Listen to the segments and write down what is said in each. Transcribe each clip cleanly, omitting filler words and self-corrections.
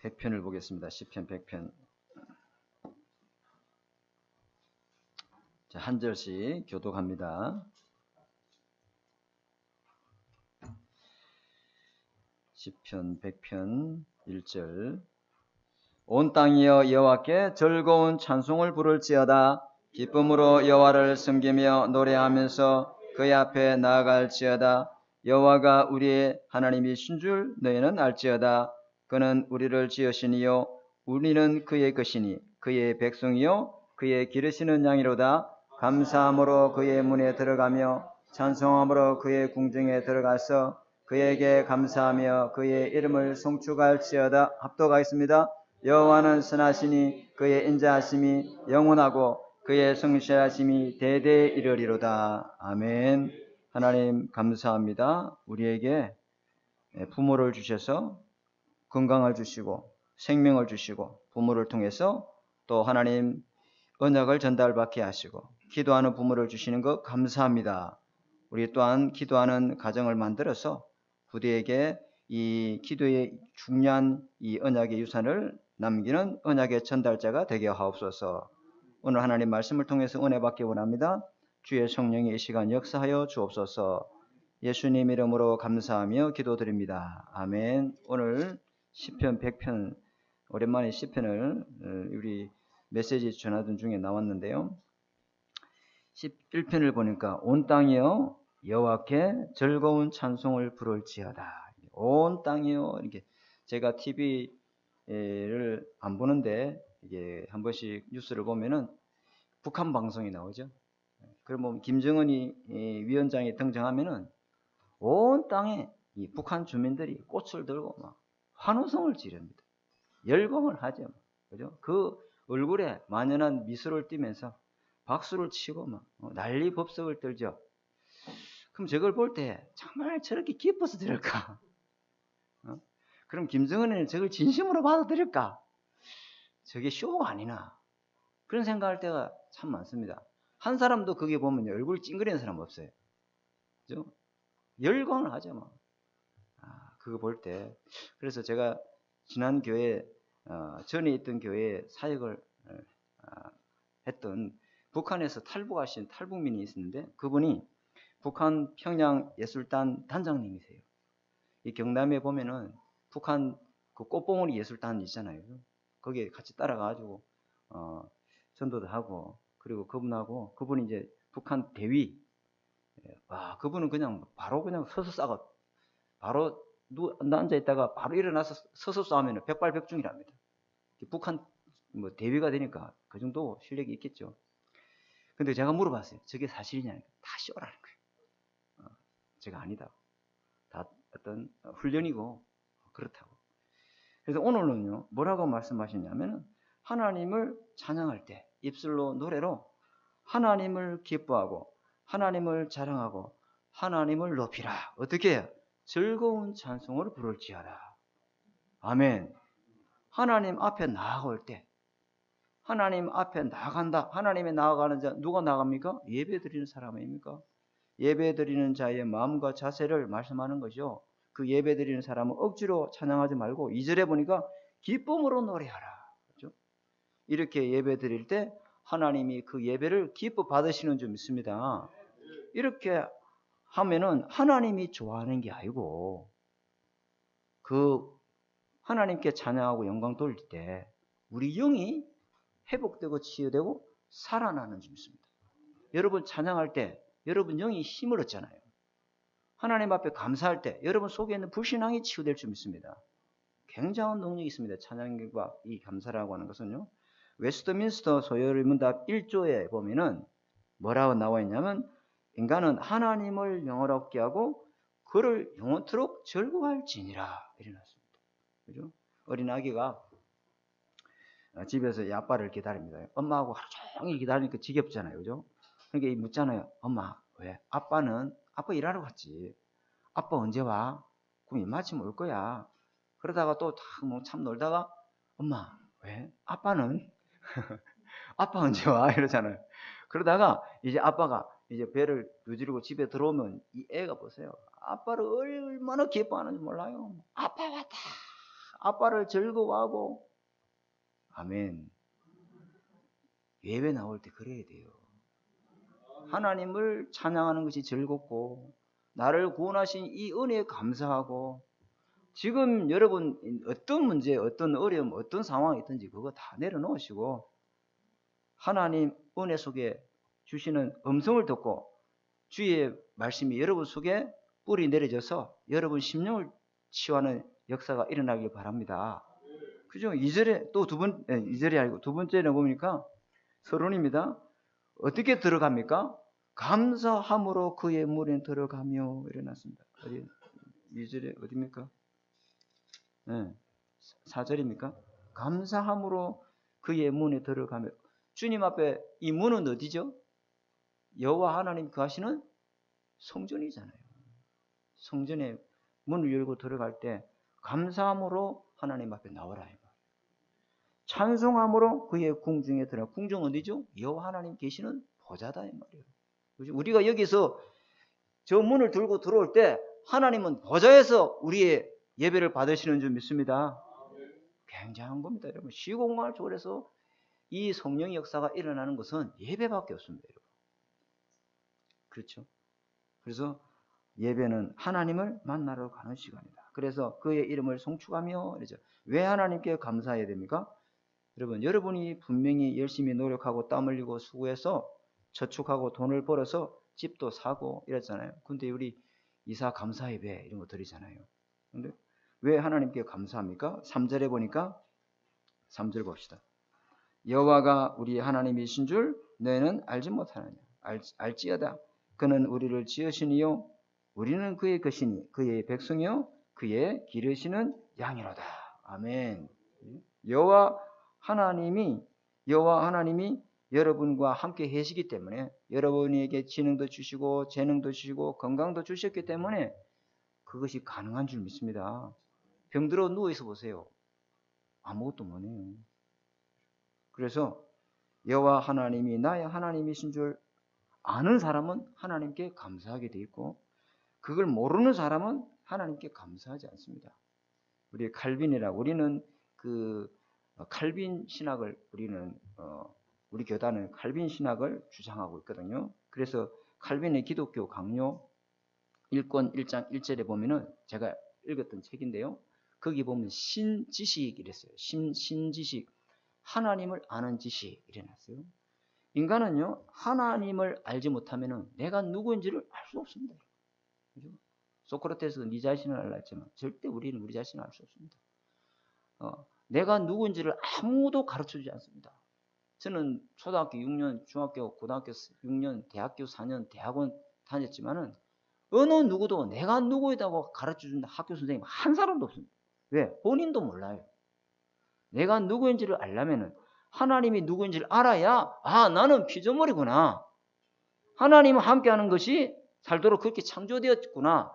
100편을 보겠습니다. 시편 100편. 자, 한 절씩 교독합니다. 시편 100편 1절. 온 땅이여 여호와께 즐거운 찬송을 부를지어다. 기쁨으로 여호와를 섬기며 노래하면서 그의 앞에 나아갈지어다. 여호와가 우리의 하나님이신 줄 너희는 알지어다. 그는 우리를 지으시니요 우리는 그의 것이니 그의 백성이요 그의 기르시는 양이로다. 감사함으로 그의 문에 들어가며 찬송함으로 그의 궁정에 들어가서 그에게 감사하며 그의 이름을 송축할지어다. 합독하겠습니다. 여호와는 선하시니 그의 인자하심이 영원하고 그의 성실하심이 대대 이르리로다. 아멘. 하나님 감사합니다. 우리에게 부모를 주셔서 건강을 주시고 생명을 주시고 부모를 통해서 또 하나님 언약을 전달받게 하시고 기도하는 부모를 주시는 것 감사합니다. 우리 또한 기도하는 가정을 만들어서 부디에게 이 기도의 중요한 이 언약의 유산을 남기는 언약의 전달자가 되게 하옵소서. 오늘 하나님 말씀을 통해서 은혜 받기 원합니다. 주의 성령이 이 시간 역사하여 주옵소서. 예수님 이름으로 감사하며 기도드립니다. 아멘. 오늘 시편 100편, 오랜만에 시편을 우리 메시지 전하던 중에 나왔는데요. 11편을 보니까 온 땅이여 여호와께 즐거운 찬송을 부를지어다. 온 땅이여. 이렇게 제가 TV를 안 보는데 이게 한 번씩 뉴스를 보면은 북한 방송이 나오죠. 그러면 김정은이 위원장이 등장하면은 온 땅에 이 북한 주민들이 꽃을 들고 막 환호성을 지릅니다. 열광을 하죠. 그죠? 그 얼굴에 만연한 미소를 띠면서 박수를 치고 막 난리 법석을 떨죠. 그럼 저걸 볼 때 정말 저렇게 기뻐서 들을까? 그럼 김정은은 저걸 진심으로 받아들일까? 저게 쇼가 아니나? 그런 생각할 때가 참 많습니다. 한 사람도 거기 보면 얼굴 찡그리는 사람 없어요. 그죠? 열광을 하죠. 막. 그거 볼 때. 그래서 제가 지난 교회, 전에 있던 교회에 사역을 했던 북한에서 탈북하신 탈북민이 있었는데 그분이 북한 평양 예술단 단장님이세요. 이 경남에 보면은 북한 그 꽃봉오리 예술단 있잖아요. 거기에 같이 따라가가지고 전도도 하고 그리고 그분이 이제 북한 대위. 그분은 그냥 바로 그냥 서서 싸가 바로 앉아 있다가 바로 일어나서 서서 싸우면 백발백중이랍니다. 북한 뭐 대위가 되니까 그 정도 실력이 있겠죠. 근데 제가 물어봤어요. 저게 사실이냐니까 다 쇼라는 거예요. 제가 아니다. 다 어떤 훈련이고 그렇다고. 그래서 오늘은요 뭐라고 말씀하시냐면 하나님을 찬양할 때 입술로 노래로 하나님을 기뻐하고 하나님을 자랑하고 하나님을 높이라. 어떻게 해요? 즐거운 찬송을 부를지어다. 아멘. 하나님 앞에 나아갈 때 하나님 앞에 나아간다. 하나님에 나아가는 자 누가 나갑니까? 예배 드리는 사람입니까? 예배 드리는 자의 마음과 자세를 말씀하는 거죠. 그 예배 드리는 사람은 억지로 찬양하지 말고 2절에 보니까 기쁨으로 노래하라. 그렇죠? 이렇게 예배 드릴 때 하나님이 그 예배를 기뻐 받으시는 줄 믿습니다. 이렇게 하면은 하나님이 좋아하는 게 아니고 그 하나님께 찬양하고 영광 돌릴 때 우리 영이 회복되고 치유되고 살아나는 줄 믿습니다. 여러분 찬양할 때 여러분 영이 힘을 얻잖아요. 하나님 앞에 감사할 때 여러분 속에 있는 불신앙이 치유될 줄 믿습니다. 굉장한 능력이 있습니다. 찬양과 이 감사라고 하는 것은요. 웨스트민스터 소요문답 1조에 보면은 뭐라고 나와 있냐면 인간은 하나님을 영원롭게 하고 그를 영원토록 즐거워할지니라 이래놨습니다. 그죠? 어린 아기가 집에서 이 아빠를 기다립니다. 엄마하고 하루 종일 기다리니까 지겹잖아요. 그죠? 그러니까 묻잖아요. 엄마, 왜? 아빠 일하러 갔지. 아빠 언제 와? 그럼 이마침 올 거야. 그러다가 또 참 놀다가 엄마, 왜? 아빠는? 아빠 언제 와? 이러잖아요. 그러다가 이제 아빠가 이제 배를 두드리고 집에 들어오면 이 애가 보세요. 아빠를 얼마나 기뻐하는지 몰라요. 아빠 왔다. 아빠를 즐거워하고. 아멘. 예배 나올 때 그래야 돼요. 하나님을 찬양하는 것이 즐겁고 나를 구원하신 이 은혜에 감사하고 지금 여러분 어떤 문제, 어떤 어려움, 어떤 상황이 있든지 그거 다 내려놓으시고 하나님 은혜 속에 주시는 음성을 듣고 주의 말씀이 여러분 속에 뿌리 내려져서 여러분 심령을 치유하는 역사가 일어나길 바랍니다. 그죠? 2절에 또 2절이 아니고 두 번째는 뭡니까? 서론입니다. 어떻게 들어갑니까? 감사함으로 그의 문에 들어가며 일어났습니다. 어디 2절에 어디입니까? 네, 4절입니까? 감사함으로 그의 문에 들어가며. 주님 앞에 이 문은 어디죠? 여호와 하나님 거하시는 성전이잖아요. 성전에 문을 열고 들어갈 때 감사함으로 하나님 앞에 나오라. 찬송함으로 그의 궁중에 들어가. 궁중 어디죠? 여호와 하나님 계시는 보좌다 이 말이에요. 우리가 여기서 저 문을 들고 들어올 때 하나님은 보좌에서 우리의 예배를 받으시는 줄 믿습니다. 굉장한 겁니다, 여러분. 시공간을 초월해서 이 성령의 역사가 일어나는 것은 예배밖에 없습니다, 여러분. 그렇죠? 그래서 예배는 하나님을 만나러 가는 시간이다. 그래서 그의 이름을 송축하며 그러죠. 왜 하나님께 감사해야 됩니까? 여러분, 여러분이 분명히 열심히 노력하고 땀 흘리고 수고해서 저축하고 돈을 벌어서 집도 사고 이랬잖아요. 근데 우리 이사 감사 예배 이런 거 드리잖아요. 근데 왜 하나님께 감사합니까? 3절에 보니까 3절 봅시다. 여호와가 우리 하나님이신 줄 너희는 알지 못하느냐. 알지어다. 그는 우리를 지으시니요 우리는 그의 것이니 그의 백성이요 그의 기르시는 양이로다. 아멘. 여호와 하나님이 여러분과 함께 계시기 때문에 여러분에게 지능도 주시고 재능도 주시고 건강도 주셨기 때문에 그것이 가능한 줄 믿습니다. 병들어 누워있어 보세요. 아무것도 못해요. 그래서 여호와 하나님이 나의 하나님이신 줄 아는 사람은 하나님께 감사하게 돼 있고 그걸 모르는 사람은 하나님께 감사하지 않습니다. 우리 칼빈이라고 우리는 그 칼빈 신학을 우리 교단은 칼빈 신학을 주장하고 있거든요. 그래서 칼빈의 기독교 강요 1권 1장 1절에 보면은 제가 읽었던 책인데요. 거기 보면 신지식이랬어요. 신지식, 하나님을 아는 지식 이래놨어요. 인간은요 하나님을 알지 못하면은 내가 누구인지를 알 수 없습니다. 그죠? 소크라테스는 네 자신을 알라 했지만 절대 우리는 우리 자신을 알 수 없습니다. 내가 누구인지를 아무도 가르쳐주지 않습니다. 저는 초등학교 6년, 중학교, 고등학교 6년, 대학교 4년, 대학원 다녔지만은 어느 누구도 내가 누구이다고 가르쳐준다 학교 선생님 한 사람도 없습니다. 왜? 본인도 몰라요. 내가 누구인지를 알려면은 하나님이 누구인지를 알아야 나는 피조물이구나. 하나님과 함께하는 것이 살도록 그렇게 창조되었구나.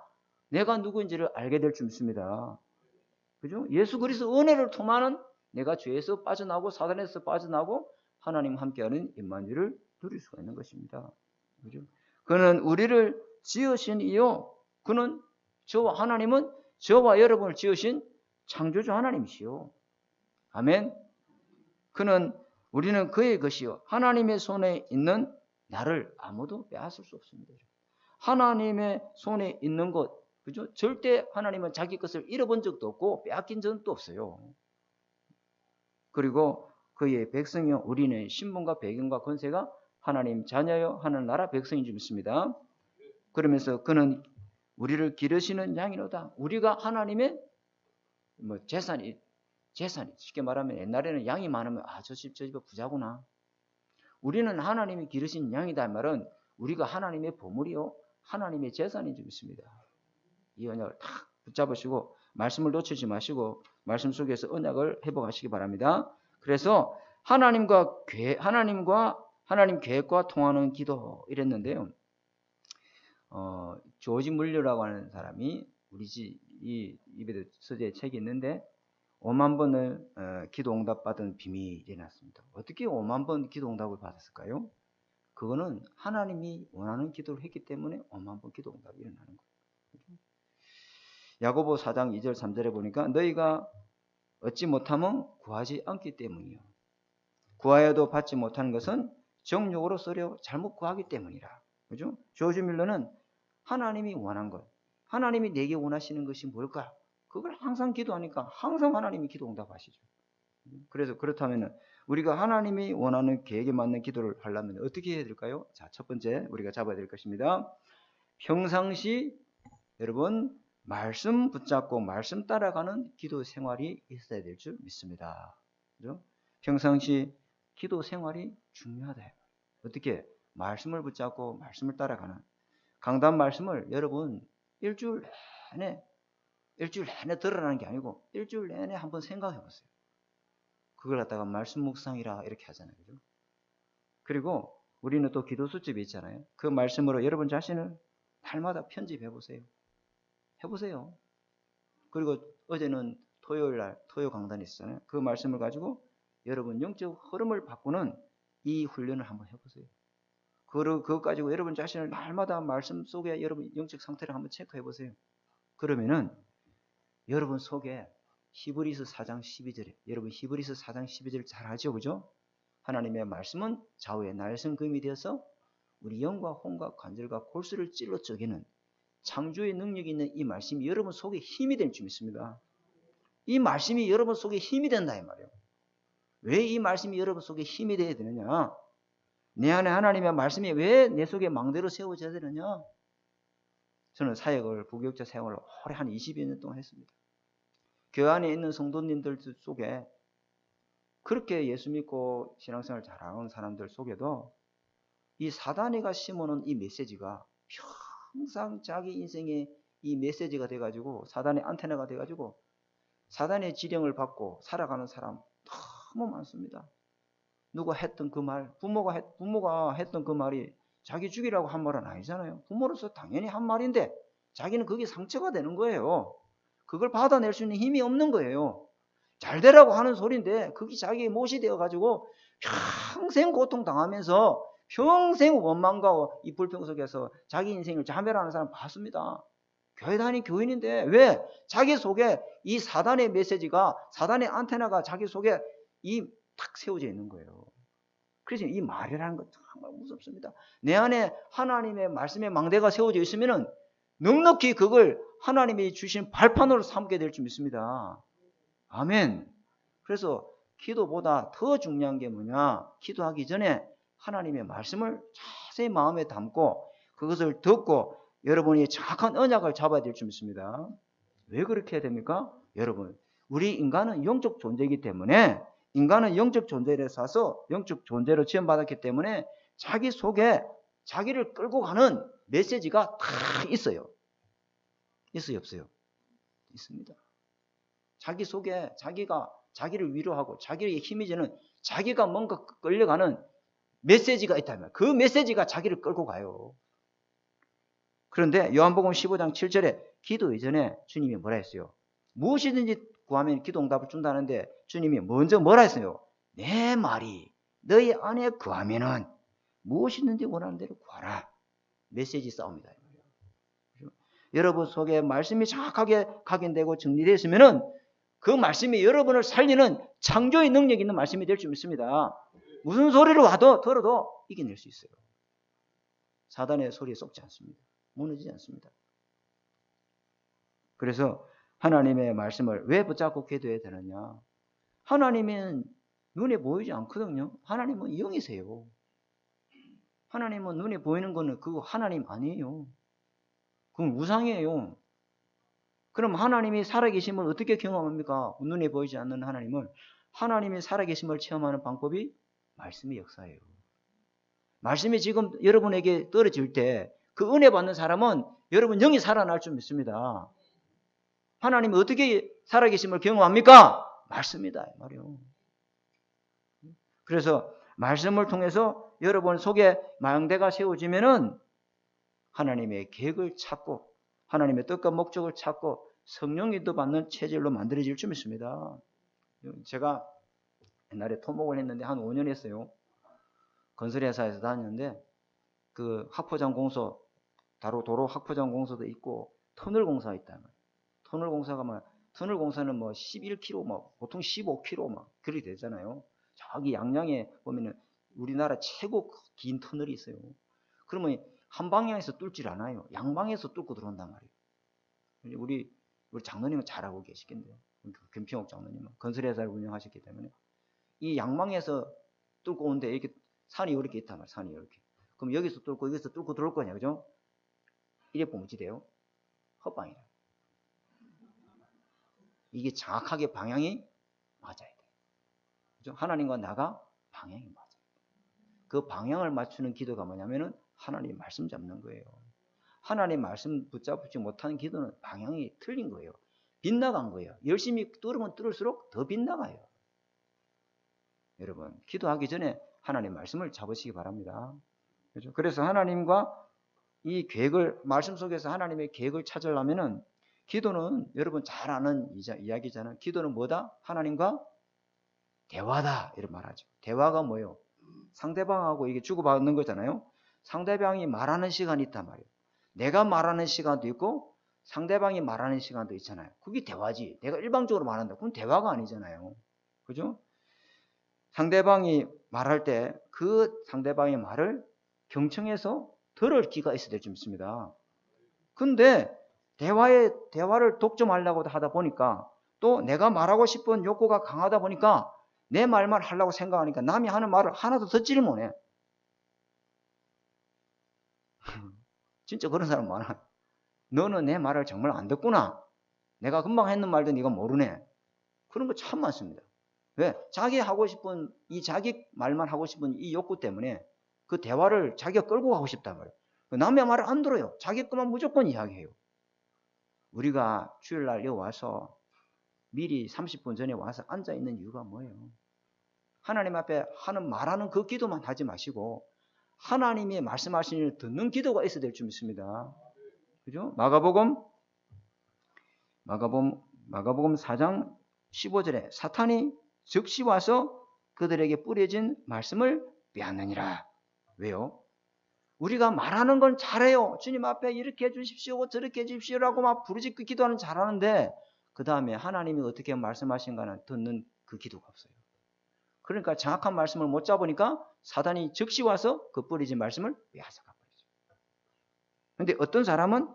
내가 누구인지를 알게 될 줄 믿습니다. 그죠? 예수 그리스도 은혜를 통하는 내가 죄에서 빠져나오고 사단에서 빠져나오고 하나님과 함께하는 임마누엘을 누릴 수가 있는 것입니다. 그죠? 그는 우리를 지으신 이요. 그는 하나님은 저와 여러분을 지으신 창조주 하나님이시요. 아멘. 우리는 그의 것이요. 하나님의 손에 있는 나를 아무도 빼앗을 수 없습니다. 하나님의 손에 있는 것, 그죠? 절대 하나님은 자기 것을 잃어본 적도 없고 빼앗긴 적도 없어요. 그리고 그의 백성이요. 우리는 신분과 배경과 권세가 하나님 자녀요. 하나님 나라 백성인 줄 믿습니다. 그러면서 그는 우리를 기르시는 양이로다. 우리가 하나님의 재산이 쉽게 말하면 옛날에는 양이 많으면 저 집에 부자구나. 우리는 하나님이 기르신 양이다 말은 우리가 하나님의 보물이요. 하나님의 재산인 줄 믿습니다. 이 언약을 딱 붙잡으시고 말씀을 놓치지 마시고 말씀 속에서 언약을 회복하시기 바랍니다. 그래서 하나님 계획과 통하는 기도 이랬는데요. 조지 물려라고 하는 사람이 우리 이 이베드 서재에 책이 있는데 5만 번을 기도 응답 받은 비밀이 일어났습니다. 어떻게 5만 번 기도 응답을 받았을까요? 그거는 하나님이 원하는 기도를 했기 때문에 5만 번 기도 응답이 일어나는 거예요. 야고보 4장 2절 3절에 보니까 너희가 얻지 못하면 구하지 않기 때문이요. 구하여도 받지 못하는 것은 정욕으로 쓰려 잘못 구하기 때문이라. 그죠? 조지 밀러는 하나님이 원한 것, 하나님이 내게 원하시는 것이 뭘까? 그걸 항상 기도하니까 항상 하나님이 기도 응답하시죠. 그래서 그렇다면 우리가 하나님이 원하는 계획에 맞는 기도를 하려면 어떻게 해야 될까요? 자, 첫 번째 우리가 잡아야 될 것입니다. 평상시 여러분 말씀 붙잡고 말씀 따라가는 기도 생활이 있어야 될 줄 믿습니다. 그죠? 평상시 기도 생활이 중요하다. 어떻게? 말씀을 붙잡고 말씀을 따라가는 강단 말씀을 여러분 일주일 내내 들으라는 게 아니고 일주일 내내 한번 생각해 보세요. 그걸 갖다가 말씀 묵상이라 이렇게 하잖아요. 그죠? 그리고 우리는 또 기도 수집이 있잖아요. 그 말씀으로 여러분 자신을 날마다 편집해 보세요. 해보세요. 그리고 어제는 토요일 날 토요 강단이 있었잖아요. 그 말씀을 가지고 여러분 영적 흐름을 바꾸는 이 훈련을 한번 해보세요. 그거 가지고 여러분 자신을 날마다 말씀 속에 여러분 영적 상태를 한번 체크해 보세요. 그러면은 여러분 속에 히브리서 4장 12절에 여러분 히브리서 4장 12절 잘 아죠, 그죠? 하나님의 말씀은 좌우에 날선 금이 되어서 우리 영과 혼과 관절과 골수를 찔러 쪼개는 창조의 능력이 있는 이 말씀이 여러분 속에 힘이 될 줄 믿습니다. 이 말씀이 여러분 속에 힘이 된다 이 말이에요. 왜 이 말씀이 여러분 속에 힘이 되어야 되느냐? 내 안에 하나님의 말씀이 왜 내 속에 망대로 세워져야 되느냐? 저는 사역을 부교육자 생활을 오래 한 20여 년 동안 했습니다. 그 안에 있는 성도님들 속에 그렇게 예수 믿고 신앙생활 잘하는 사람들 속에도 이 사단이가 심어놓은 이 메시지가 항상 자기 인생의 이 메시지가 돼가지고 사단의 안테나가 돼가지고 사단의 지령을 받고 살아가는 사람 너무 많습니다. 누가 했던 그 말, 부모가 했던 그 말이 자기 죽이라고 한 말은 아니잖아요. 부모로서 당연히 한 말인데 자기는 그게 상처가 되는 거예요. 그걸 받아낼 수 있는 힘이 없는 거예요. 잘 되라고 하는 소리인데 그게 자기의 못이 되어가지고 평생 고통당하면서 평생 원망과 이 불평 속에서 자기 인생을 자멸하는 사람 봤습니다. 교회 다니는 교인인데 왜? 자기 속에 이 사단의 메시지가 사단의 안테나가 자기 속에 딱 세워져 있는 거예요. 그래서 이 말이라는 건 정말 무섭습니다. 내 안에 하나님의 말씀의 망대가 세워져 있으면은 넉넉히 그걸 하나님이 주신 발판으로 삼게 될 줄 믿습니다. 아멘. 그래서 기도보다 더 중요한 게 뭐냐? 기도하기 전에 하나님의 말씀을 자세히 마음에 담고 그것을 듣고 여러분이 정확한 언약을 잡아야 될 줄 믿습니다. 왜 그렇게 해야 됩니까? 여러분, 우리 인간은 영적 존재이기 때문에 인간은 영적 존재를 사서 영적 존재로 지원받았기 때문에 자기 속에 자기를 끌고 가는 메시지가 다 있어요. 있어요, 없어요? 있습니다. 자기 속에 자기를 위로하고 자기의 힘이 되는 자기가 뭔가 끌려가는 메시지가 있다면 그 메시지가 자기를 끌고 가요. 그런데 요한복음 15장 7절에 기도 이전에 주님이 뭐라 했어요? 무엇이든지 구하면 기도 응답을 준다는데 주님이 먼저 뭐라 했어요? 내 말이 너희 안에 구하면은 무엇이든지 원하는 대로 구하라. 메시지 싸움이다. 여러분 속에 말씀이 정확하게 각인되고 정리되어 있으면은 그 말씀이 여러분을 살리는 창조의 능력 있는 말씀이 될 줄 믿습니다. 무슨 소리를 와도 들어도 이겨낼 수 있어요. 사단의 소리에 속지 않습니다. 무너지지 않습니다. 그래서 하나님의 말씀을 왜 붙잡고 기도해야 되느냐? 하나님은 눈에 보이지 않거든요. 하나님은 영이세요. 하나님은 눈에 보이는 거는 그거 하나님 아니에요. 그건 우상이에요. 그럼 하나님이 살아계심을 어떻게 경험합니까? 눈에 보이지 않는 하나님을. 하나님이 살아계심을 체험하는 방법이 말씀의 역사예요. 말씀이 지금 여러분에게 떨어질 때 그 은혜 받는 사람은 여러분 영이 살아날 줄 믿습니다. 하나님이 어떻게 살아계심을 경험합니까? 말씀이다 말이에요. 그래서 말씀을 통해서 여러분 속에 망대가 세워지면은 하나님의 계획을 찾고 하나님의 뜻과 목적을 찾고 성령 인도받는 체질로 만들어질 줄 믿습니다. 제가 옛날에 토목을 했는데 한 5년 했어요. 건설회사에서 다녔는데 그 학포장 공소, 도로 학포장 공소도 있고 터널 공사가 있다. 터널 공사가 막 터널 공사는 뭐 11km, 뭐 보통 15km 막 그렇게 되잖아요. 저기 양양에 보면은 우리나라 최고 긴 터널이 있어요. 그러면 한 방향에서 뚫질 않아요. 양방에서 뚫고 들어온단 말이에요. 우리 장로님은 잘 알고 계시겠네요. 김평옥 장로님은 건설회사를 운영하셨기 때문에 이 양방에서 뚫고 오는데 이렇게 산이 이렇게 있단 말이에요. 산이 이렇게. 그럼 여기서 뚫고 들어올 거냐, 그죠? 이래 보면 어찌 돼요? 헛방이에요. 이게 정확하게 방향이 맞아야 돼요. 그죠? 하나님과 나가 방향이 맞아요. 그 방향을 맞추는 기도가 뭐냐면은 하나님 말씀 잡는 거예요. 하나님 말씀 붙잡지 못하는 기도는 방향이 틀린 거예요. 빗나간 거예요. 열심히 뚫으면 뚫을수록 더 빗나가요. 여러분, 기도하기 전에 하나님 말씀을 잡으시기 바랍니다. 그렇죠? 그래서 하나님과 이 계획을, 말씀 속에서 하나님의 계획을 찾으려면은 기도는 여러분 잘 아는 이야기잖아요. 기도는 뭐다? 하나님과 대화다. 이런 말하죠. 대화가 뭐예요? 상대방하고 이게 주고받는 거잖아요. 상대방이 말하는 시간이 있단 말이에요. 내가 말하는 시간도 있고 상대방이 말하는 시간도 있잖아요. 그게 대화지. 내가 일방적으로 말한다. 그건 대화가 아니잖아요. 그죠? 상대방이 말할 때 그 상대방의 말을 경청해서 들을 기가 있어야 될 줄 믿습니다. 근데 대화를 독점하려고 하다 보니까 또 내가 말하고 싶은 욕구가 강하다 보니까 내 말만 하려고 생각하니까 남이 하는 말을 하나도 듣지를 못해. 진짜 그런 사람 많아. 너는 내 말을 정말 안 듣구나. 내가 금방 했는 말도 네가 모르네. 그런 거 참 많습니다. 왜? 자기 말만 하고 싶은 이 욕구 때문에 그 대화를 자기가 끌고 가고 싶단 말이에요. 남의 말을 안 들어요. 자기 것만 무조건 이야기해요. 우리가 주일날 여기 와서 미리 30분 전에 와서 앉아있는 이유가 뭐예요? 하나님 앞에 말하는 그 기도만 하지 마시고 하나님이 말씀하시는 일을 듣는 기도가 있어야 될 줄 믿습니다. 그죠? 마가복음 4장 15절에 사탄이 즉시 와서 그들에게 뿌려진 말씀을 빼앗느니라. 왜요? 우리가 말하는 건 잘해요. 주님 앞에 이렇게 해주십시오, 저렇게 해주십시오라고 막 부르짖고 기도하는 잘하는데 그 다음에 하나님이 어떻게 말씀하신가는 듣는 그 기도가 없어요. 그러니까 정확한 말씀을 못 잡으니까 사단이 즉시 와서 그 뿌려진 말씀을 빼앗아 가버리죠. 그런데 어떤 사람은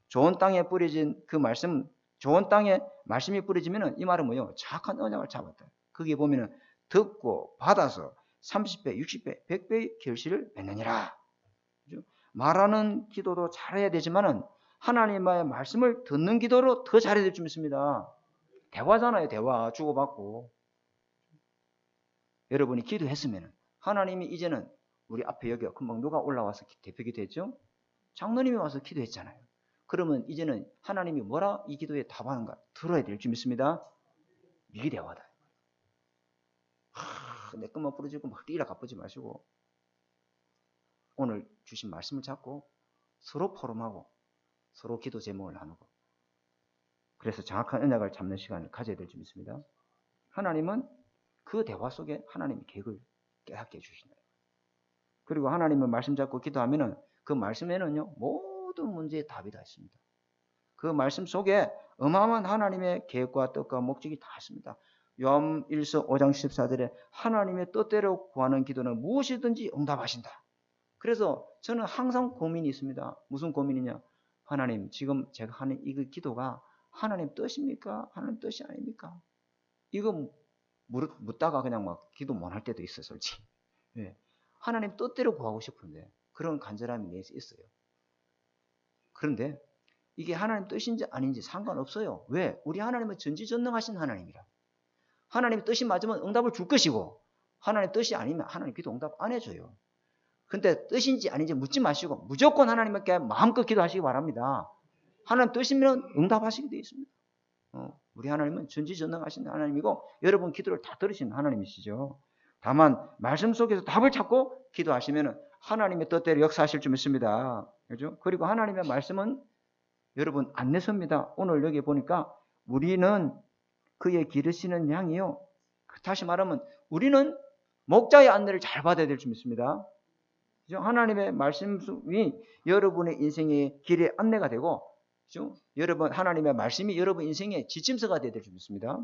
좋은 땅에 뿌려진 그 말씀, 좋은 땅에 말씀이 뿌려지면은 이 말은 뭐예요? 정확한 언약을 잡았다. 거기에 보면은 듣고 받아서 30배, 60배, 100배의 결실을 맺느니라. 말하는 기도도 잘해야 되지만은 하나님의 말씀을 듣는 기도로 더 잘해야 될 줄 믿습니다. 대화잖아요. 대화 주고받고. 여러분이 기도했으면 하나님이 이제는 우리 앞에 여기 금방 누가 올라와서 대표 기도했죠? 장로님이 와서 기도했잖아요. 그러면 이제는 하나님이 뭐라 이 기도에 답하는가 들어야 될 줄 믿습니다. 이게 대화다. 내 것만 부러지고 막 뛰라 가쁘지 마시고 오늘 주신 말씀을 잡고 서로 포럼하고 서로 기도 제목을 나누고 그래서 정확한 언약을 잡는 시간을 가져야 될 줄 믿습니다. 하나님은 그 대화 속에 하나님의 계획을 깨닫게 해주시나요. 그리고 하나님의 말씀 잡고 기도하면은 그 말씀에는요 모든 문제의 답이 다 있습니다. 그 말씀 속에 어마어마한 하나님의 계획과 뜻과 목적이 다 있습니다. 요한 1서 5장 14절에 하나님의 뜻대로 구하는 기도는 무엇이든지 응답하신다. 그래서 저는 항상 고민이 있습니다. 무슨 고민이냐? 하나님 지금 제가 하는 이 기도가 하나님 뜻입니까? 하나님 뜻이 아닙니까? 이거 묻다가 그냥 막 기도 못 할 때도 있어요. 솔직히. 네. 하나님 뜻대로 구하고 싶은데 그런 간절함이 내에서 있어요. 그런데 이게 하나님 뜻인지 아닌지 상관없어요. 왜? 우리 하나님은 전지전능하신 하나님이라. 하나님 뜻이 맞으면 응답을 줄 것이고 하나님 뜻이 아니면 하나님 기도 응답 안 해줘요. 근데 뜻인지 아닌지 묻지 마시고 무조건 하나님께 마음껏 기도하시기 바랍니다. 하나님 뜻이면 응답하시게 되어 있습니다. 우리 하나님은 전지전능하신 하나님이고 여러분 기도를 다 들으시는 하나님이시죠. 다만 말씀 속에서 답을 찾고 기도하시면 하나님의 뜻대로 역사하실 줄 믿습니다. 그렇죠? 그리고 하나님의 말씀은 여러분 안내서입니다. 오늘 여기 보니까 우리는 그의 기르시는 양이요. 다시 말하면 우리는 목자의 안내를 잘 받아야 될 줄 믿습니다. 하나님의 말씀이 여러분의 인생의 길의 안내가 되고 그죠? 여러분, 하나님의 말씀이 여러분 인생의 지침서가 되어야 될 줄 믿습니다.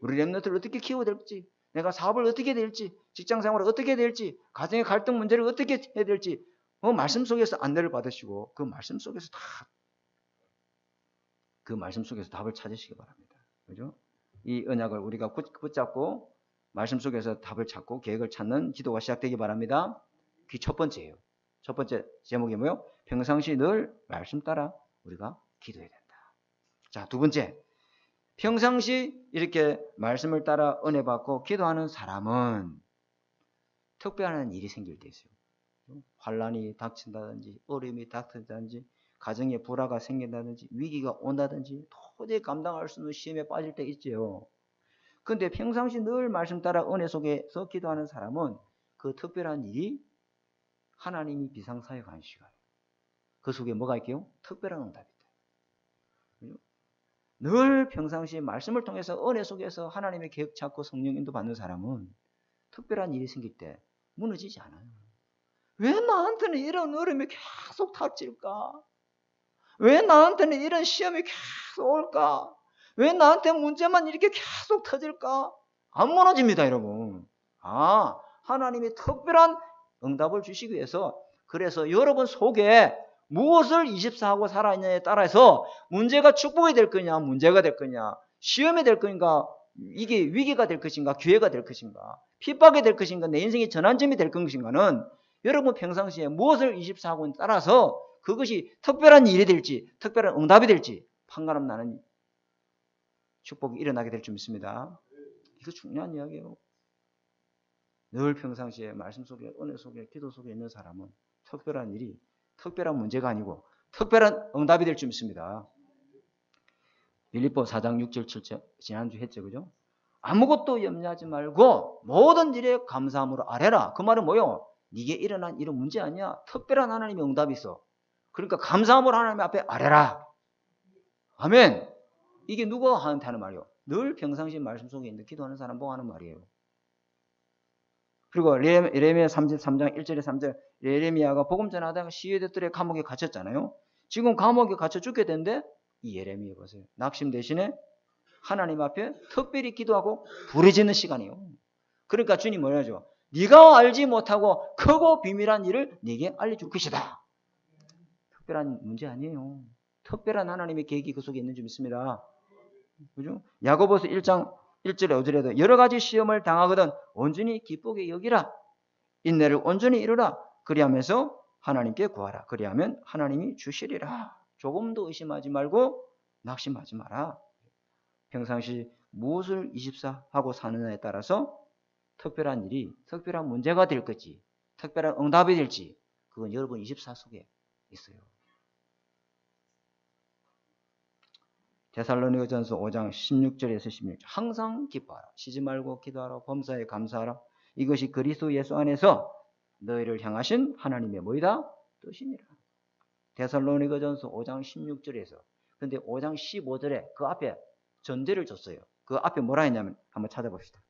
우리 렘넌트를 어떻게 키워야 될지, 내가 사업을 어떻게 해야 될지, 직장생활을 어떻게 해야 될지, 가정의 갈등 문제를 어떻게 해야 될지, 말씀 속에서 안내를 받으시고 그 말씀 속에서 답을 찾으시기 바랍니다. 그죠? 이 언약을 우리가 붙잡고 말씀 속에서 답을 찾고 계획을 찾는 기도가 시작되기 바랍니다. 그게 첫 번째예요. 첫 번째 제목이 뭐예요? 평상시 늘 말씀 따라 우리가 기도해야 된다. 자, 두 번째. 평상시 이렇게 말씀을 따라 은혜 받고 기도하는 사람은 특별한 일이 생길 때 있어요. 환란이 닥친다든지 어려움이 닥친다든지 가정에 불화가 생긴다든지 위기가 온다든지 도저히 감당할 수 없는 시험에 빠질 때 있죠. 그런데 평상시 늘 말씀 따라 은혜 속에서 기도하는 사람은 그 특별한 일이 하나님이 비상사역하는 시간. 그 속에 뭐가 있게요? 특별한 응답이 있다. 늘 평상시 말씀을 통해서 은혜 속에서 하나님의 계획 찾고 성령 인도 받는 사람은 특별한 일이 생길 때 무너지지 않아요. 왜 나한테는 이런 어려움이 계속 닥칠까? 왜 나한테는 이런 시험이 계속 올까? 왜 나한테 문제만 이렇게 계속 터질까? 안 무너집니다, 여러분. 하나님이 특별한 응답을 주시기 위해서, 그래서 여러분 속에 무엇을 24하고 살아있느냐에 따라서 문제가 축복이 될 거냐, 문제가 될 거냐, 시험이 될 것인가, 이게 위기가 될 것인가, 기회가 될 것인가, 핍박이 될 것인가, 내 인생의 전환점이 될 것인가는 여러분 평상시에 무엇을 24하고에 따라서 그것이 특별한 일이 될지, 특별한 응답이 될지 판가름 나는 축복이 일어나게 될 줄 믿습니다. 이거 중요한 이야기예요. 늘 평상시에 말씀 속에, 은혜 속에, 기도 속에 있는 사람은 특별한 일이, 특별한 문제가 아니고 특별한 응답이 될 줄 믿습니다. 빌립보 4장 6절 7절 지난주 했죠, 그죠? 아무것도 염려하지 말고 모든 일에 감사함으로 아뢰라. 그 말은 뭐요? 네게 일어난 이런 문제 아니야. 특별한 하나님의 응답이 있어. 그러니까 감사함으로 하나님 앞에 아뢰라. 아멘. 이게 누구한테 하는 말이요? 늘 평상시 말씀 속에 있는 기도하는 사람 보고 하는 말이에요. 그리고 예레미야 33장 1절에 3절 예레미야가 복음 전하다가 시위대들의 감옥에 갇혔잖아요. 지금 감옥에 갇혀 죽게 된데 이 예레미야 보세요. 낙심 대신에 하나님 앞에 특별히 기도하고 부르짖는 시간이에요. 그러니까 주님 뭐라죠? 네가 알지 못하고 크고 비밀한 일을 네게 알려줄 것이다. 특별한 문제 아니에요. 특별한 하나님의 계획이 그 속에 있는 줄 믿습니다. 그죠? 야고보서 1장 1절에 5절에도 여러 가지 시험을 당하거든 온전히 기쁘게 여기라. 인내를 온전히 이루라. 그리하면서 하나님께 구하라. 그리하면 하나님이 주시리라. 조금도 의심하지 말고 낙심하지 마라. 평상시 무엇을 24하고 사느냐에 따라서 특별한 일이, 특별한 문제가 될 것지, 특별한 응답이 될지, 그건 여러분 24 속에 있어요. 데살로니가전서 5장 16절에서 16절 항상 기뻐하라. 쉬지 말고 기도하라. 범사에 감사하라. 이것이 그리스도 예수 안에서 너희를 향하신 하나님의 뭐이다? 뜻이니라. 데살로니가전서 5장 16절에서 근데 5장 15절에 그 앞에 전제를 줬어요. 그 앞에 뭐라 했냐면 한번 찾아봅시다.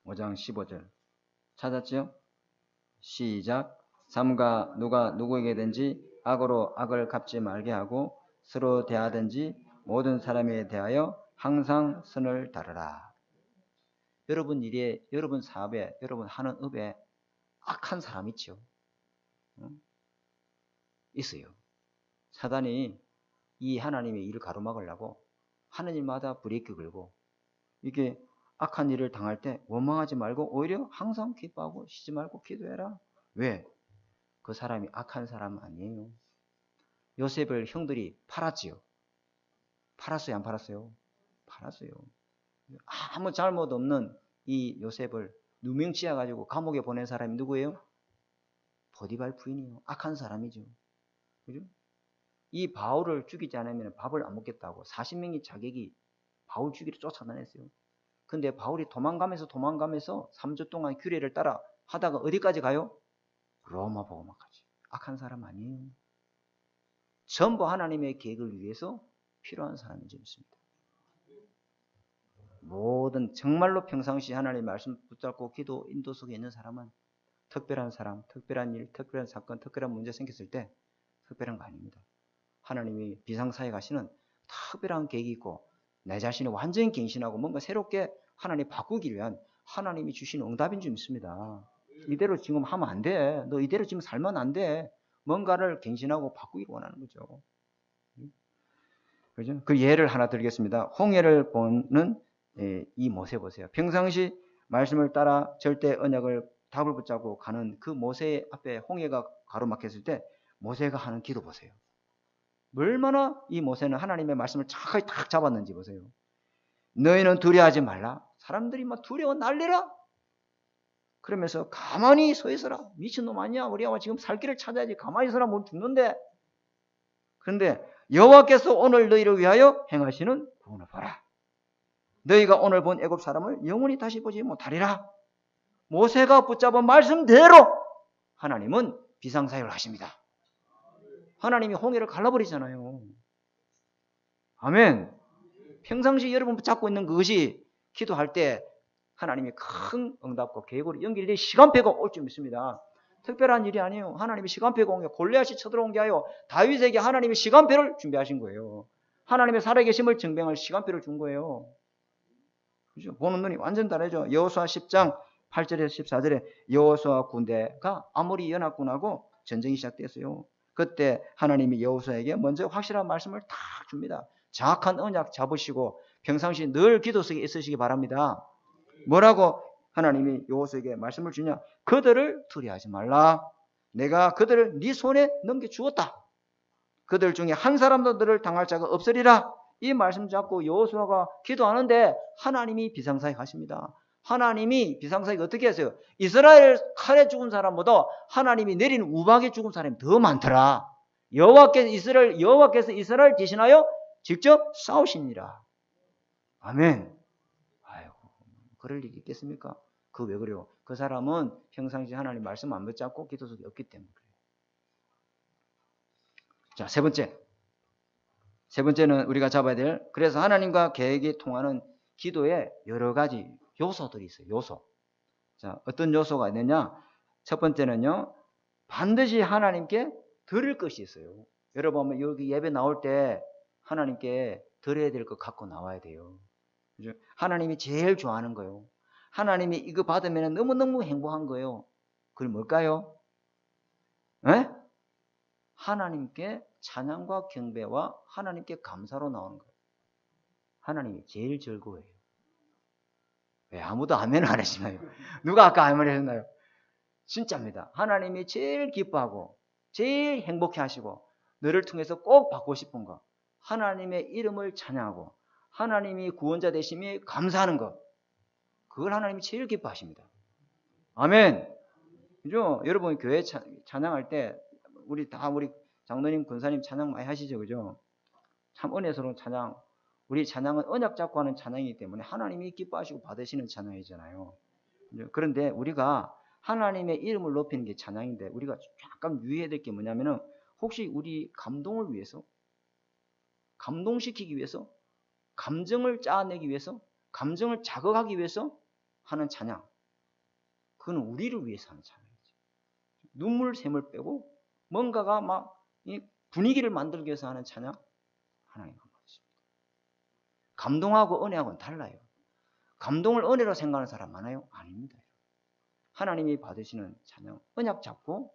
(5장 15절) 찾았죠? 시작. 삼가 누가 누구에게든지 악으로 악을 갚지 말게 하고 서로 대하든지 모든 사람에 대하여 항상 선을 다루라. 여러분 일에, 여러분 사업에, 여러분 하는 업에 악한 사람 있죠? 있어요. 사단이 이 하나님의 일을 가로막으려고 하는 일마다 브레이크 걸고 이게 악한 일을 당할 때 원망하지 말고 오히려 항상 기뻐하고 쉬지 말고 기도해라. 왜? 그 사람이 악한 사람 아니에요. 요셉을 형들이 팔았지요. 팔았어요? 안 팔았어요? 팔았어요. 아무 잘못 없는 이 요셉을 누명치어 가지고 감옥에 보낸 사람이 누구예요? 보디발 부인이에요. 악한 사람이죠. 그죠? 이 바울을 죽이지 않으면 밥을 안 먹겠다고 40명이 자객이 바울 죽이를 쫓아다녔어요. 근데 바울이 도망가면서 3주 동안 규례를 따라 하다가 어디까지 가요? 로마 복음화까지. 악한 사람 아니에요. 전부 하나님의 계획을 위해서 필요한 사람인 줄 믿습니다. 모든 정말로 평상시 하나님의 말씀 붙잡고 기도 인도 속에 있는 사람은 특별한 사람, 특별한 일, 특별한 사건, 특별한 문제 생겼을 때 특별한 거 아닙니다. 하나님이 비상사에 가시는 특별한 계획이 있고 내 자신을 완전히 갱신하고 뭔가 새롭게 하나님 바꾸기 위한 하나님이 주신 응답인 줄 믿습니다. 이대로 지금 하면 안 돼. 너 이대로 지금 살면 안 돼. 뭔가를 갱신하고 바꾸기를 원하는 거죠. 그죠? 그 예를 하나 드리겠습니다. 홍해를 보는 이 모세 보세요. 평상시 말씀을 따라 절대 언약을 답을 붙잡고 가는 그 모세 앞에 홍해가 가로막혔을 때 모세가 하는 기도 보세요. 얼마나 이 모세는 하나님의 말씀을 정확하게 딱 잡았는지 보세요. 너희는 두려워하지 말라. 사람들이 막 두려워 난리라. 그러면서 가만히 서 있어라. 미친놈 아니야. 우리가 지금 살 길을 찾아야지. 가만히 서라. 뭘 죽는데. 그런데 여호와께서 오늘 너희를 위하여 행하시는 구원을 봐라. 너희가 오늘 본 애굽 사람을 영원히 다시 보지 못하리라. 모세가 붙잡은 말씀대로 하나님은 비상사역을 하십니다. 하나님이 홍해를 갈라버리잖아요. 아멘. 평상시 여러분 붙잡고 있는 그것이 기도할 때 하나님이 큰 응답과 계획으로 연결된 시간표가 올 줄 믿습니다. 특별한 일이 아니에요. 하나님이 시간표가 온 게 골리앗이 쳐들어온 게 아니에요. 다윗에게 하나님이 시간표를 준비하신 거예요. 하나님의 살아계심을 증명할 시간표를 준 거예요. 그죠? 보는 눈이 완전 다르죠. 여호수아 10장 8절에서 14절에 여호수아 군대가 아모리 연합군하고 전쟁이 시작됐어요. 그때 하나님이 여호수아에게 먼저 확실한 말씀을 딱 줍니다. 정확한 언약 잡으시고 평상시 늘 기도 속에 있으시기 바랍니다. 뭐라고 하나님이 여호수아에게 말씀을 주냐? 그들을 두려워하지 말라. 내가 그들을 네 손에 넘겨주었다. 그들 중에 한 사람도 너를 당할 자가 없으리라. 이 말씀 잡고 여호수아가 기도하는데 하나님이 비상사역 하십니다. 하나님이 비상사역 어떻게 했어요? 이스라엘 칼에 죽은 사람보다 하나님이 내린 우박에 죽은 사람이 더 많더라. 여호와께서 이스라엘 대신하여 직접 싸우시니라. 아멘. 아이고, 그럴 일이 있겠습니까? 그 왜 그래요? 그 사람은 평상시 하나님 말씀 안 붙잡고 기도 속에 없기 때문에 그래요. 자, 세 번째는 우리가 잡아야 될, 그래서 하나님과 계획이 통하는 기도에 여러 가지 요소들이 있어요. 요소. 자, 어떤 요소가 있느냐? 첫 번째는요, 반드시 하나님께 드릴 것이 있어요. 여러분, 여기 예배 나올 때 하나님께 드려야 될 것 갖고 나와야 돼요. 그죠? 하나님이 제일 좋아하는 거예요. 하나님이 이거 받으면 너무너무 행복한 거예요. 그게 뭘까요? 에? 하나님께 찬양과 경배와 하나님께 감사로 나오는 거예요. 하나님이 제일 즐거워해요. 왜 아무도 아멘 안 하시나요? 누가 아까 아멘 하셨나요? 진짜입니다. 하나님이 제일 기뻐하고 제일 행복해 하시고 너를 통해서 꼭 받고 싶은 거, 하나님의 이름을 찬양하고 하나님이 구원자 되심에 감사하는 것, 그걸 하나님이 제일 기뻐하십니다. 아멘. 그죠? 여러분 교회 찬양할 때 우리 장로님, 권사님 찬양 많이 하시죠, 그죠? 참 은혜스러운 찬양. 우리 찬양은 언약 잡고 하는 찬양이기 때문에 하나님이 기뻐하시고 받으시는 찬양이잖아요. 그런데 우리가 하나님의 이름을 높이는 게 찬양인데 우리가 약간 유의해야 될 게 뭐냐면은 혹시 우리 감동을 위해서, 감동시키기 위해서, 감정을 짜내기 위해서, 감정을 자극하기 위해서 하는 찬양, 그건 우리를 위해서 하는 찬양이죠. 눈물샘을 빼고 뭔가가 막 이 분위기를 만들기 위해서 하는 찬양, 하나님 안 받으십니다. 감동하고 은혜하고는 달라요. 감동을 은혜로 생각하는 사람 많아요? 아닙니다. 하나님이 받으시는 찬양, 언약 잡고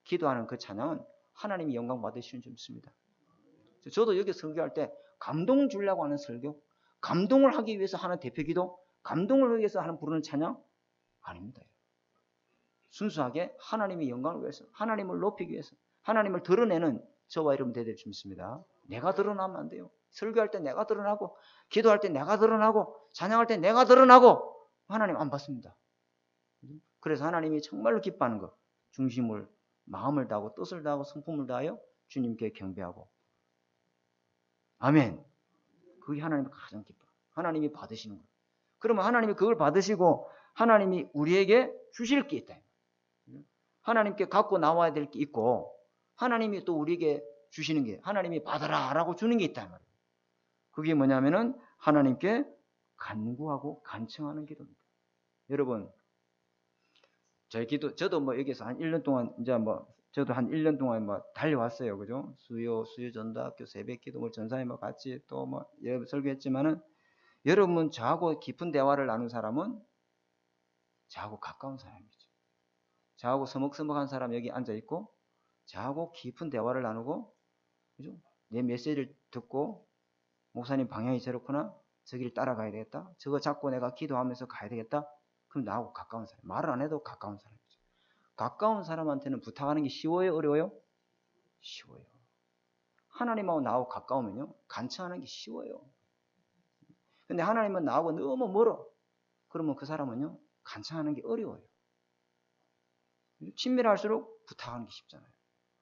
기도하는 그 찬양은 하나님이 영광 받으시는 줄 믿습니다. 저도 여기 설교할 때 감동 주려고 하는 설교, 감동을 하기 위해서 하는 대표기도, 감동을 위해서 하는 부르는 찬양 아닙니다. 순수하게 하나님의 영광을 위해서, 하나님을 높이기 위해서, 하나님을 드러내는 저와 여러분 되될 줄 믿습니다. 내가 드러나면 안 돼요. 설교할 때 내가 드러나고, 기도할 때 내가 드러나고, 찬양할 때 내가 드러나고, 하나님 안 받습니다. 그래서 하나님이 정말로 기뻐하는 것, 중심을, 마음을 다하고 뜻을 다하고 성품을 다하여 주님께 경배하고, 아멘. 그게 하나님이 가장 기뻐. 하나님이 받으시는 것. 그러면 하나님이 그걸 받으시고 하나님이 우리에게 주실 게 있다. 하나님께 갖고 나와야 될 게 있고, 하나님이 또 우리에게 주시는 게, 하나님이 받아라 라고 주는 게 있단 말이에요. 그게 뭐냐면은 하나님께 간구하고 간청하는 기도입니다. 여러분, 저희 기도, 저도 뭐 여기서 한 1년 동안, 이제 뭐, 저도 한 1년 동안 뭐 달려왔어요. 그죠? 수요 전도학교, 새벽 기도, 뭐 전사님 뭐 같이 또 뭐 여러 설교했지만은, 여러분, 저하고 깊은 대화를 나눈 사람은 저하고 가까운 사람이죠. 저하고 서먹서먹한 사람 여기 앉아있고, 저하고 깊은 대화를 나누고, 그죠? 내 메시지를 듣고, 목사님 방향이 저렇구나, 저기를 따라가야 되겠다, 저거 잡고 내가 기도하면서 가야 되겠다. 그럼 나하고 가까운 사람, 말을 안 해도 가까운 사람이죠. 가까운 사람한테는 부탁하는 게 쉬워요, 어려워요? 쉬워요. 하나님하고 나하고 가까우면요, 간청하는 게 쉬워요. 근데 하나님은 나하고 너무 멀어. 그러면 그 사람은요, 간청하는 게 어려워요. 친밀할수록 부탁하는 게 쉽잖아요.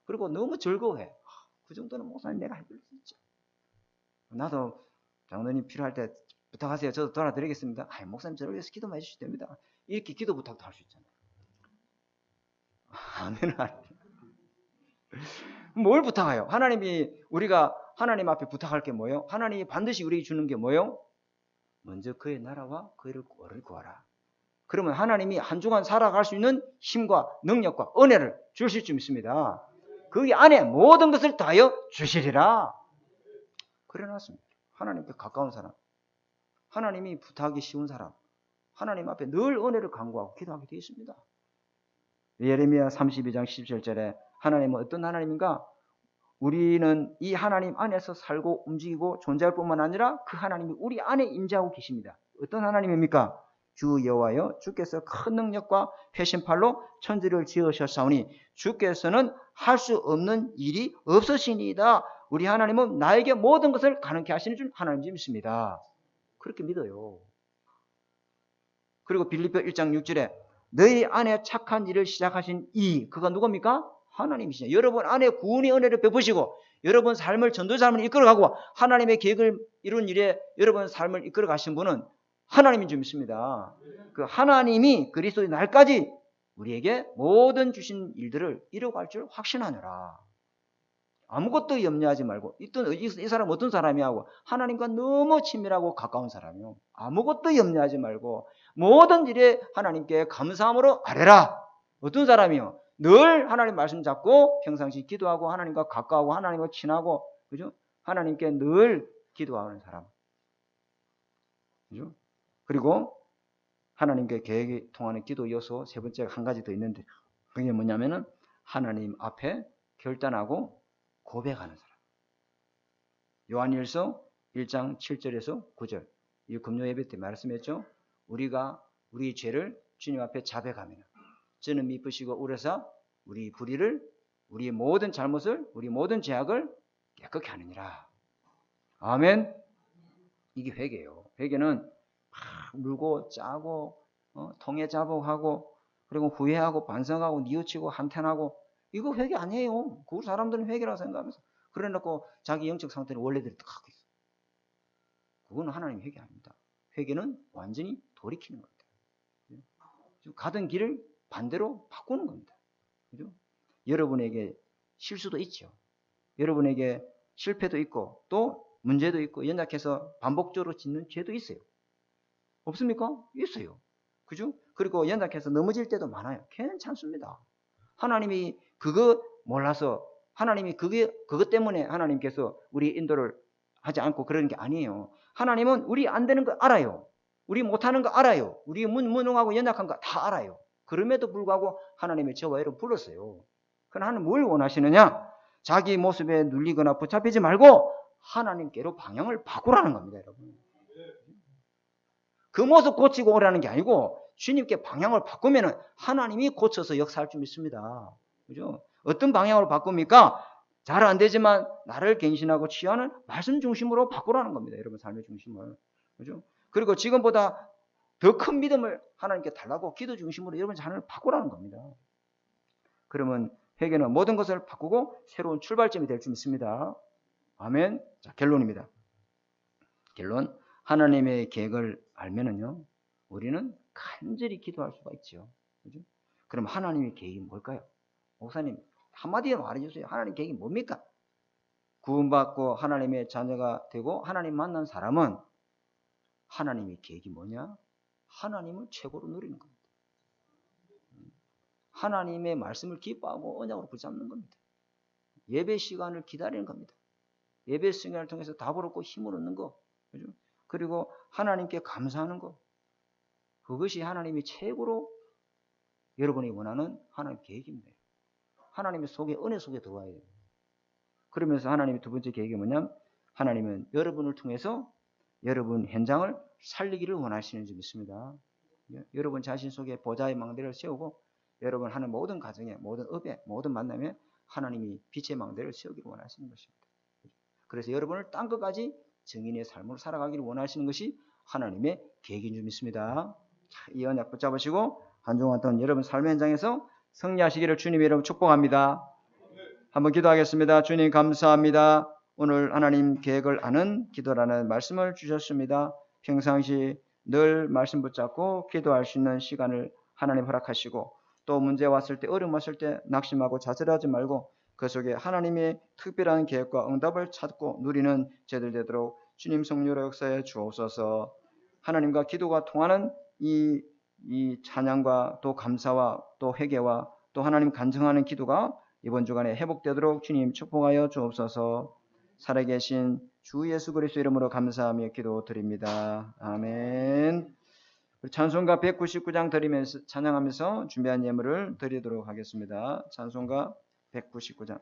그리고 너무 즐거워해. 그 정도는 목사님 내가 해줄 수 있죠. 나도 장로님 필요할 때 부탁하세요. 저도 도와드리겠습니다. 목사님 저를 위해서 기도만 해주시면 됩니다. 이렇게 기도 부탁도 할 수 있잖아요. 아멘. 뭘 부탁해요? 하나님이, 우리가 하나님 앞에 부탁할 게 뭐예요? 하나님이 반드시 우리에게 주는 게 뭐예요? 먼저 그의 나라와 그의 의를 구하라. 그러면 하나님이 한 주간 살아갈 수 있는 힘과 능력과 은혜를 주실 줄 믿습니다. 거기 안에 모든 것을 다하여 주시리라. 그래놨습니다. 하나님께 가까운 사람, 하나님이 부탁하기 쉬운 사람, 하나님 앞에 늘 은혜를 간구하고 기도하게 되어 있습니다. 예레미야 32장 17절에 하나님은 어떤 하나님인가? 우리는 이 하나님 안에서 살고 움직이고 존재할 뿐만 아니라 그 하나님이 우리 안에 임재하고 계십니다. 어떤 하나님입니까? 주 여호와여, 주께서 큰 능력과 회심팔로 천지를 지으셨사오니 주께서는 할 수 없는 일이 없으시니이다. 우리 하나님은 나에게 모든 것을 가능케 하시는 줄 하나님 믿습니다. 그렇게 믿어요. 그리고 빌립보 1장 6절에 너희 안에 착한 일을 시작하신 그가 누굽니까? 하나님이시죠. 여러분 안에 구원의 은혜를 베푸시고 여러분 삶을 전도 삶을 이끌어가고 하나님의 계획을 이룬 일에 여러분 삶을 이끌어가신 분은 하나님인 줄 믿습니다. 그 하나님이 그리스도의 날까지 우리에게 모든 주신 일들을 이루어갈 줄 확신하느라. 아무것도 염려하지 말고, 이 사람 어떤 사람이야 하고, 하나님과 너무 친밀하고 가까운 사람이요. 아무것도 염려하지 말고 모든 일에 하나님께 감사함으로 아뢰라. 어떤 사람이요? 늘 하나님 말씀 잡고 평상시 기도하고 하나님과 가까우고 하나님과 친하고, 그죠? 하나님께 늘 기도하는 사람, 그죠? 그리고 하나님께 계획이 통하는 기도 요소 세 번째가 한 가지 더 있는데, 그게 뭐냐면은 하나님 앞에 결단하고 고백하는 사람. 요한일서 1장 7절에서 9절, 이 금요 예배 때 말씀했죠. 우리가 우리 죄를 주님 앞에 자백하면 저는 미쁘시고 우려사 우리 불의를, 우리 모든 잘못을, 우리 모든 죄악을 깨끗게 하느니라. 아멘. 이게 회개예요. 회개는 막 물고 짜고 통에 자복하고 그리고 후회하고 반성하고 뉘우치고 한탄하고, 이거 회개 아니에요. 그 사람들은 회개라고 생각하면서 그래놓고 자기 영적 상태를 원래대로 딱 하고 있어. 그건 하나님 회개 아닙니다. 회개는 완전히 돌이키는 겁니다. 가던 길을 반대로 바꾸는 겁니다. 그죠? 여러분에게 실수도 있죠. 여러분에게 실패도 있고 또 문제도 있고 연약해서 반복적으로 짓는 죄도 있어요. 없습니까? 있어요. 그죠? 그리고 연약해서 넘어질 때도 많아요. 괜찮습니다. 하나님이 그거 몰라서, 하나님이 그것 때문에 하나님께서 우리 인도를 하지 않고 그러는 게 아니에요. 하나님은 우리 안 되는 거 알아요. 우리 못하는 거 알아요. 우리 무능하고 연약한 거 다 알아요. 그럼에도 불구하고 하나님의 저와 여러분 불렀어요. 그러나 하나님 뭘 원하시느냐? 자기 모습에 눌리거나 붙잡히지 말고 하나님께로 방향을 바꾸라는 겁니다, 여러분. 그 모습 고치고 오라는 게 아니고 주님께 방향을 바꾸면 하나님이 고쳐서 역사할 줄 믿습니다. 그죠? 어떤 방향으로 바꿉니까? 잘 안 되지만 나를 갱신하고 취하는 말씀 중심으로 바꾸라는 겁니다, 여러분 삶의 중심을. 그죠? 그리고 지금보다 더 큰 믿음을 하나님께 달라고 기도 중심으로 여러분 삶을 바꾸라는 겁니다. 그러면 회개는 모든 것을 바꾸고 새로운 출발점이 될 줄 믿습니다. 아멘. 자, 결론입니다. 결론. 하나님의 계획을 알면은요, 우리는 간절히 기도할 수가 있죠. 그죠? 그럼 하나님의 계획이 뭘까요? 목사님, 한마디로 말해주세요. 하나님 계획이 뭡니까? 구원받고 하나님의 자녀가 되고 하나님 만난 사람은 하나님의 계획이 뭐냐? 하나님을 최고로 누리는 겁니다. 하나님의 말씀을 기뻐하고 언약으로 붙잡는 겁니다. 예배 시간을 기다리는 겁니다. 예배 시간을 통해서 답을 얻고 힘을 얻는 거. 그죠? 그리고 하나님께 감사하는 거. 그것이 하나님이 최고로 여러분이 원하는 하나님의 계획입니다. 하나님의 속에, 은혜 속에 들어와야 돼요. 그러면서 하나님의 두 번째 계획이 뭐냐면 하나님은 여러분을 통해서 여러분 현장을 살리기를 원하시는 줄 믿습니다. 여러분 자신 속에 보좌의 망대를 세우고 여러분 하는 모든 가정에, 모든 업에, 모든 만남에 하나님이 빛의 망대를 세우기를 원하시는 것입니다. 그래서 여러분을 땅 끝까지 증인의 삶을 살아가기를 원하시는 것이 하나님의 계획인 줄 믿습니다. 이 언약 붙잡으시고 한 주간 동안 여러분 삶의 현장에서 승리하시기를 주님 여러분 축복합니다. 한번 기도하겠습니다. 주님 감사합니다. 오늘 하나님 계획을 아는 기도라는 말씀을 주셨습니다. 평상시 늘 말씀 붙잡고 기도할 수 있는 시간을 하나님 허락하시고 또 문제 왔을 때 어려움 왔을 때 낙심하고 좌절하지 말고 그 속에 하나님의 특별한 계획과 응답을 찾고 누리는 저희들 되도록 주님 성령으로 역사해 주옵소서. 하나님과 기도가 통하는 이 찬양과 또 감사와 또 회개와 또 하나님 간증하는 기도가 이번 주간에 회복되도록 주님 축복하여 주옵소서. 살아계신 주 예수 그리스도 이름으로 감사하며 기도드립니다. 아멘. 찬송가 199장 드리면서 찬양하면서 준비한 예물을 드리도록 하겠습니다. 찬송가 199장.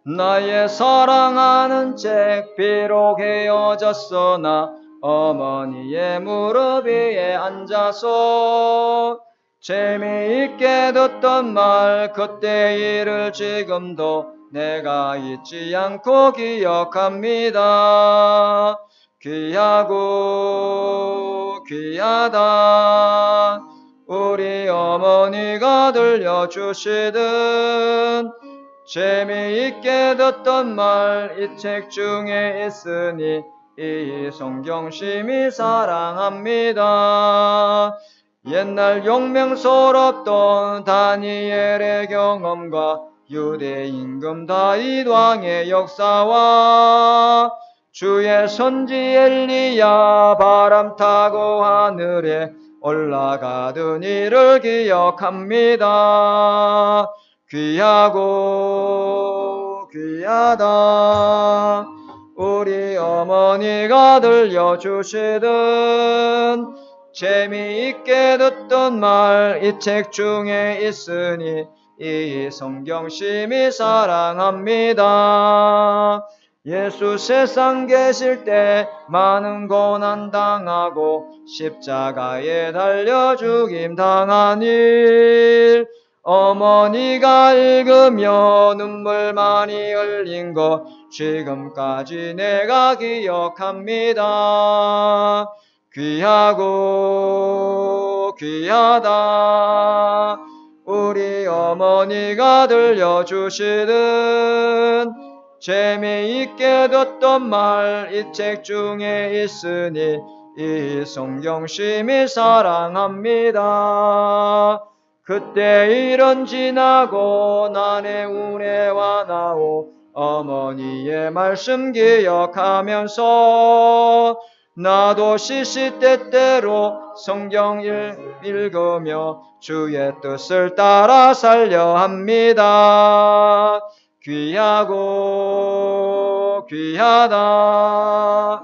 나의 사랑하는 책 비록 헤어졌으나 어머니의 무릎 위에 앉아서 재미있게 듣던 말 그때 일을 지금도 내가 잊지 않고 기억합니다. 귀하고 귀하다 우리 어머니가 들려주시던 재미있게 듣던 말 이 책 중에 있으니 이 성경 심히 사랑합니다. 옛날 용맹스럽던 다니엘의 경험과 유대 임금 다윗 왕의 역사와 주의 선지 엘리야 바람 타고 하늘에 올라가던 일을 기억합니다. 귀하고 귀하다 우리 어머니가 들려주시던 재미있게 듣던 말 이 책 중에 있으니 이 성경 심히 사랑합니다. 예수 세상 계실 때 많은 고난 당하고 십자가에 달려 죽임 당한 일 어머니가 읽으며 눈물 많이 흘린 것 지금까지 내가 기억합니다. 귀하고 귀하다 우리 어머니가 들려주시던 재미있게 듣던 말 이 책 중에 있으니 이 성경 심히 사랑합니다. 그때 일은 지나고 난의 운해와 나오 어머니의 말씀 기억하면서 나도 시시때때로 성경 읽으며 주의 뜻을 따라 살려 합니다. 귀하고 귀하다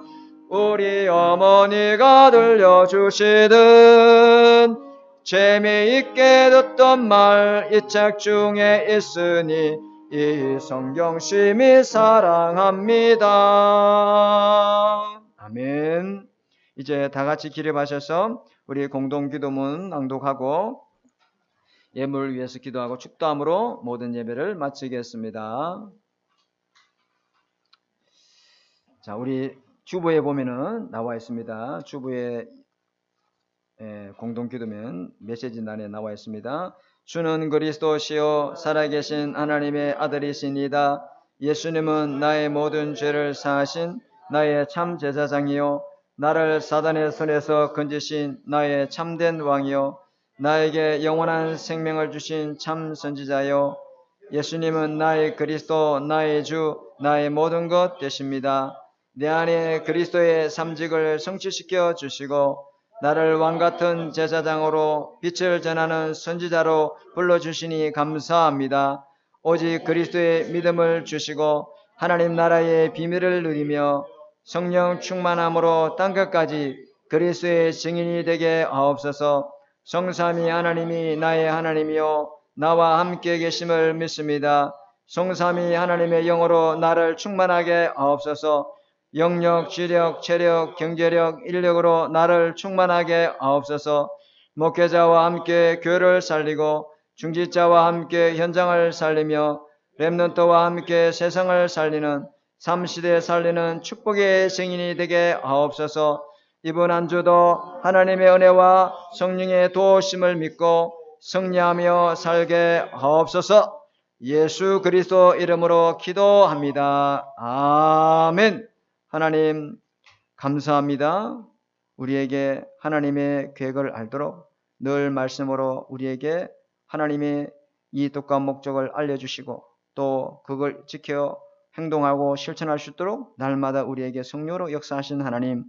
우리 어머니가 들려주시던 재미있게 듣던 말 이 책 중에 있으니 이 성경 심히 사랑합니다. 아멘. 이제 다 같이 기립하셔서 우리 공동기도문 낭독하고 예물을 위해서 기도하고 축도함으로 모든 예배를 마치겠습니다. 자, 우리 주보에 보면은 나와 있습니다. 주보에 공동기도면 메시지란에 나와 있습니다. 주는 그리스도시요 살아계신 하나님의 아들이시니이다. 예수님은 나의 모든 죄를 사하신 나의 참 제사장이요 나를 사단의 손에서 건지신 나의 참된 왕이요 나에게 영원한 생명을 주신 참 선지자요 예수님은 나의 그리스도, 나의 주, 나의 모든 것 되십니다. 내 안에 그리스도의 삼직을 성취시켜 주시고 나를 왕같은 제사장으로 빛을 전하는 선지자로 불러주시니 감사합니다. 오직 그리스도의 믿음을 주시고 하나님 나라의 비밀을 누리며 성령 충만함으로 땅끝까지 그리스도의 증인이 되게 하옵소서. 성삼위 하나님이 나의 하나님이요 나와 함께 계심을 믿습니다. 성삼위 하나님의 영으로 나를 충만하게 하옵소서. 영력, 지력, 체력, 경제력, 인력으로 나를 충만하게 하옵소서. 목회자와 함께 교회를 살리고 중직자와 함께 현장을 살리며 렘넌트와 함께 세상을 살리는 3시대 살리는 축복의 증인이 되게 하옵소서. 이번 한 주도 하나님의 은혜와 성령의 도우심을 믿고 승리하며 살게 하옵소서. 예수 그리스도 이름으로 기도합니다. 아멘. 하나님 감사합니다. 우리에게 하나님의 계획을 알도록 늘 말씀으로 우리에게 하나님의 이 뜻과 목적을 알려주시고 또 그걸 지켜 행동하고 실천할 수 있도록 날마다 우리에게 성령으로 역사하신 하나님,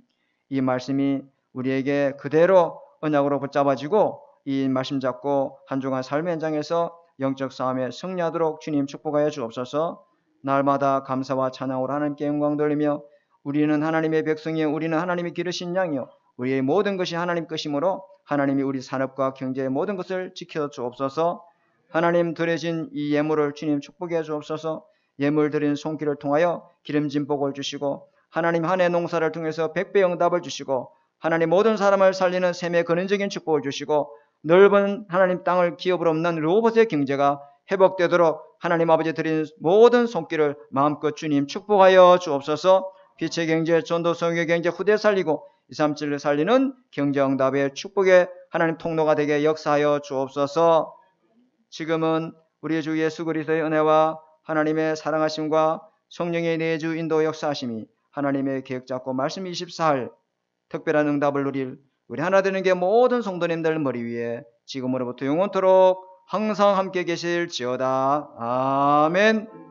이 말씀이 우리에게 그대로 언약으로 붙잡아지고 이 말씀 잡고 한 주간 삶의 현장에서 영적 싸움에 승리하도록 주님 축복하여 주옵소서. 날마다 감사와 찬양으로 하나님께 영광 돌리며 우리는 하나님의 백성이요 우리는 하나님의 기르신 양이요 우리의 모든 것이 하나님 것이므로 하나님이 우리 산업과 경제의 모든 것을 지켜 주옵소서. 하나님 드려진 이 예물을 주님 축복해 주옵소서. 예물 드린 손길을 통하여 기름진 복을 주시고 하나님 한 해 농사를 통해서 100배 응답을 주시고 하나님 모든 사람을 살리는 셈의 근원적인 축복을 주시고 넓은 하나님 땅을 기업으로 없는 로봇의 경제가 회복되도록 하나님 아버지 드린 모든 손길을 마음껏 주님 축복하여 주옵소서. 빛의 경제, 전도, 성의 경제 후대 살리고 237을 살리는 경제응답의 축복의 하나님 통로가 되게 역사하여 주옵소서. 지금은 우리 주 예수 그리스도의 은혜와 하나님의 사랑하심과 성령의 내주 인도 역사하심이 하나님의 계획 잡고 말씀 24할 특별한 응답을 누릴 우리 하나 되는 게 모든 성도님들 머리 위에 지금으로부터 영원토록 항상 함께 계실지어다. 아멘.